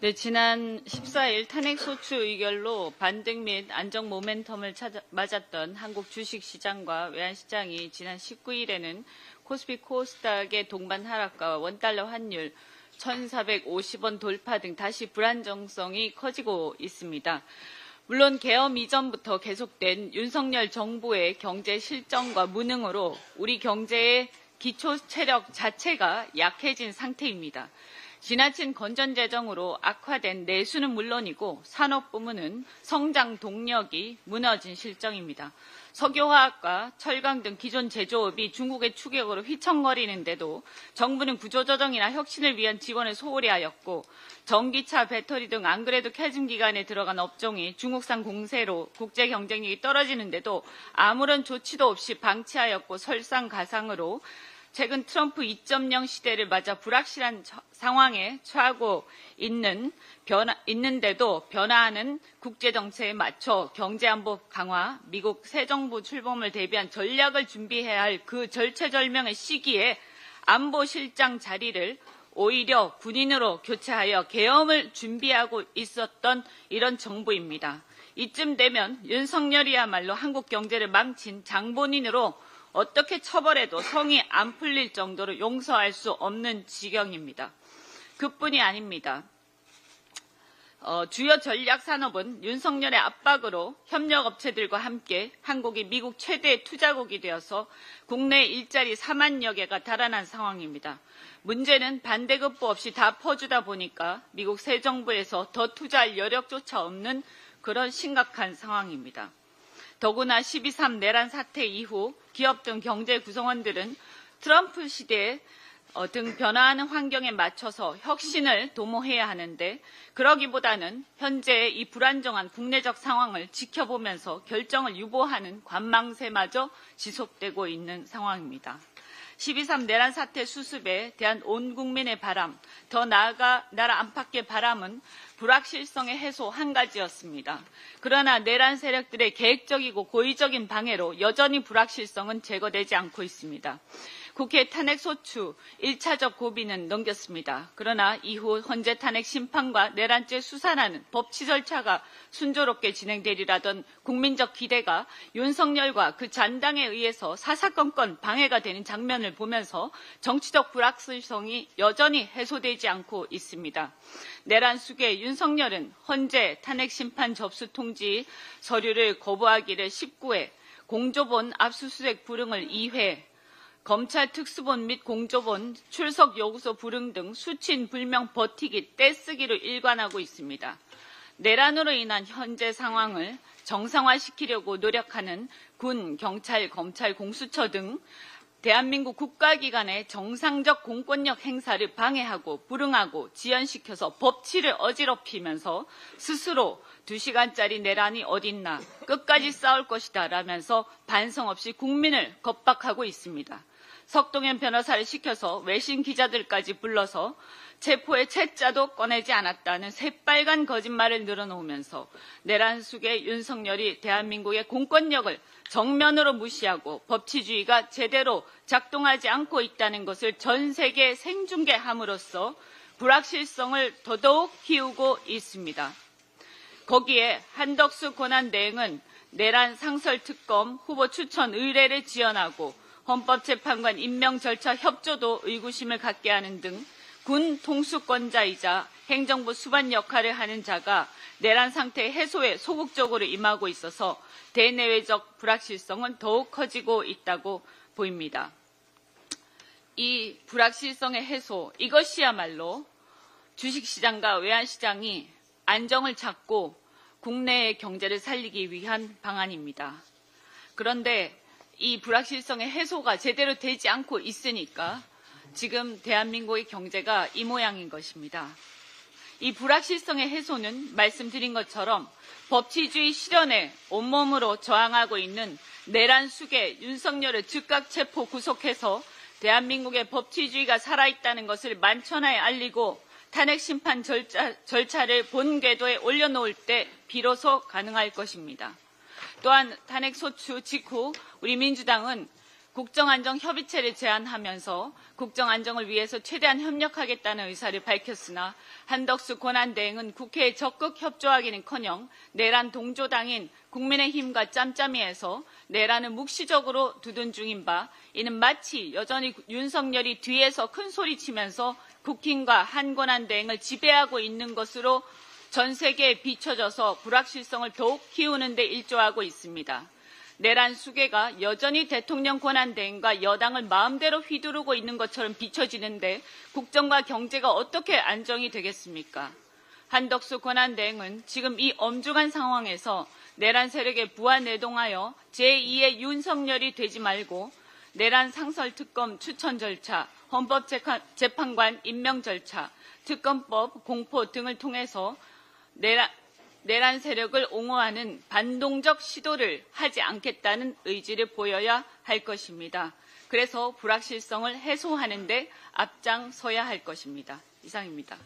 네, 지난 14일 탄핵 소추 의결로 반등 및 안정 모멘텀을 맞았던 한국 주식시장과 외환시장이 지난 19일에는 코스피 코스닥의 동반 하락과 원달러 환율 1,450원 돌파 등 다시 불안정성이 커지고 있습니다. 물론 계엄 이전부터 계속된 윤석열 정부의 경제 실정과 무능으로 우리 경제의 기초 체력 자체가 약해진 상태입니다. 지나친 건전재정으로 악화된 내수는 물론이고 산업 부문은 성장 동력이 무너진 실정입니다. 석유화학과 철강 등 기존 제조업이 중국의 추격으로 휘청거리는데도 정부는 구조조정이나 혁신을 위한 지원을 소홀히 하였고 전기차, 배터리 등 안 그래도 캐즘 기간에 들어간 업종이 중국산 공세로 국제 경쟁력이 떨어지는데도 아무런 조치도 없이 방치하였고 설상가상으로 최근 트럼프 2.0 시대를 맞아 불확실한 상황에 처하고 있는데도 변화하는 국제정세에 맞춰 경제안보 강화, 미국 새 정부 출범을 대비한 전략을 준비해야 할 그 절체절명의 시기에 안보실장 자리를 오히려 군인으로 교체하여 계엄을 준비하고 있었던 이런 정부입니다. 이쯤 되면 윤석열이야말로 한국 경제를 망친 장본인으로 어떻게 처벌해도 성이 안 풀릴 정도로 용서할 수 없는 지경입니다. 그뿐이 아닙니다. 주요 전략산업은 윤석열의 압박으로 협력업체들과 함께 한국이 미국 최대 투자국이 되어서 국내 일자리 4만여 개가 달아난 상황입니다. 문제는 반대급부 없이 다 퍼주다 보니까 미국 새 정부에서 더 투자할 여력조차 없는 그런 심각한 상황입니다. 더구나 12.3 내란 사태 이후 기업 등 경제 구성원들은 트럼프 시대 등 변화하는 환경에 맞춰서 혁신을 도모해야 하는데 그러기보다는 현재의 이 불안정한 국내적 상황을 지켜보면서 결정을 유보하는 관망세마저 지속되고 있는 상황입니다. 12.3 내란 사태 수습에 대한 온 국민의 바람, 더 나아가 나라 안팎의 바람은 불확실성의 해소 한 가지였습니다. 그러나 내란 세력들의 계획적이고 고의적인 방해로 여전히 불확실성은 제거되지 않고 있습니다. 국회 탄핵 소추 1차적 고비는 넘겼습니다. 그러나 이후 헌재 탄핵 심판과 내란죄 수사라는 법치 절차가 순조롭게 진행되리라던 국민적 기대가 윤석열과 그 잔당에 의해서 사사건건 방해가 되는 장면을 보면서 정치적 불확실성이 여전히 해소되지 않고 있습니다. 내란 수괴 윤석열은 헌재 탄핵 심판 접수 통지 서류를 거부하기를 19회, 공조본 압수수색 불응을 2회, 검찰 특수본 및 공조본 출석 요구서 불응 등 수친 불명 버티기 떼쓰기로 일관하고 있습니다. 내란으로 인한 현재 상황을 정상화시키려고 노력하는 군, 경찰, 검찰, 공수처 등 대한민국 국가기관의 정상적 공권력 행사를 방해하고 불응하고 지연시켜서 법치를 어지럽히면서 스스로 2시간짜리 내란이 어딨나 끝까지 싸울 것이다 라면서 반성 없이 국민을 겁박하고 있습니다. 석동현 변호사를 시켜서 외신 기자들까지 불러서 체포의 채자도 꺼내지 않았다는 새빨간 거짓말을 늘어놓으면서 내란 속의 윤석열이 대한민국의 공권력을 정면으로 무시하고 법치주의가 제대로 작동하지 않고 있다는 것을 전 세계에 생중계함으로써 불확실성을 더더욱 키우고 있습니다. 거기에 한덕수 권한대행은 내란 상설특검 후보 추천 의뢰를 지원하고 헌법재판관 임명 절차 협조도 의구심을 갖게 하는 등 군 통수권자이자 행정부 수반 역할을 하는 자가 내란 상태 해소에 소극적으로 임하고 있어서 대내외적 불확실성은 더욱 커지고 있다고 보입니다. 이 불확실성의 해소, 이것이야말로 주식시장과 외환시장이 안정을 찾고 국내의 경제를 살리기 위한 방안입니다. 그런데 이 불확실성의 해소가 제대로 되지 않고 있으니까 지금 대한민국의 경제가 이 모양인 것입니다. 이 불확실성의 해소는 말씀드린 것처럼 법치주의 실현에 온몸으로 저항하고 있는 내란 수괴 윤석열을 즉각 체포 구속해서 대한민국의 법치주의가 살아있다는 것을 만천하에 알리고 탄핵 심판 절차를 본 궤도에 올려놓을 때 비로소 가능할 것입니다. 또한 탄핵 소추 직후 우리 민주당은 국정안정협의체를 제안하면서 국정안정을 위해서 최대한 협력하겠다는 의사를 밝혔으나 한덕수 권한대행은 국회에 적극 협조하기는커녕 내란 동조당인 국민의힘과 짬짬이해서 내란을 묵시적으로 두둔 중인 바 이는 마치 여전히 윤석열이 뒤에서 큰 소리치면서 국힘과 한 권한대행을 지배하고 있는 것으로 전 세계에 비춰져서 불확실성을 더욱 키우는 데 일조하고 있습니다. 내란 수괴가 여전히 대통령 권한대행과 여당을 마음대로 휘두르고 있는 것처럼 비춰지는데 국정과 경제가 어떻게 안정이 되겠습니까? 한덕수 권한대행은 지금 이 엄중한 상황에서 내란 세력에 부안내동하여 제2의 윤석열이 되지 말고 내란 상설특검 추천 절차, 헌법재판관 임명 절차, 특검법 공포 등을 통해서 내란 세력을 옹호하는 반동적 시도를 하지 않겠다는 의지를 보여야 할 것입니다. 그래서 불확실성을 해소하는 데 앞장서야 할 것입니다. 이상입니다.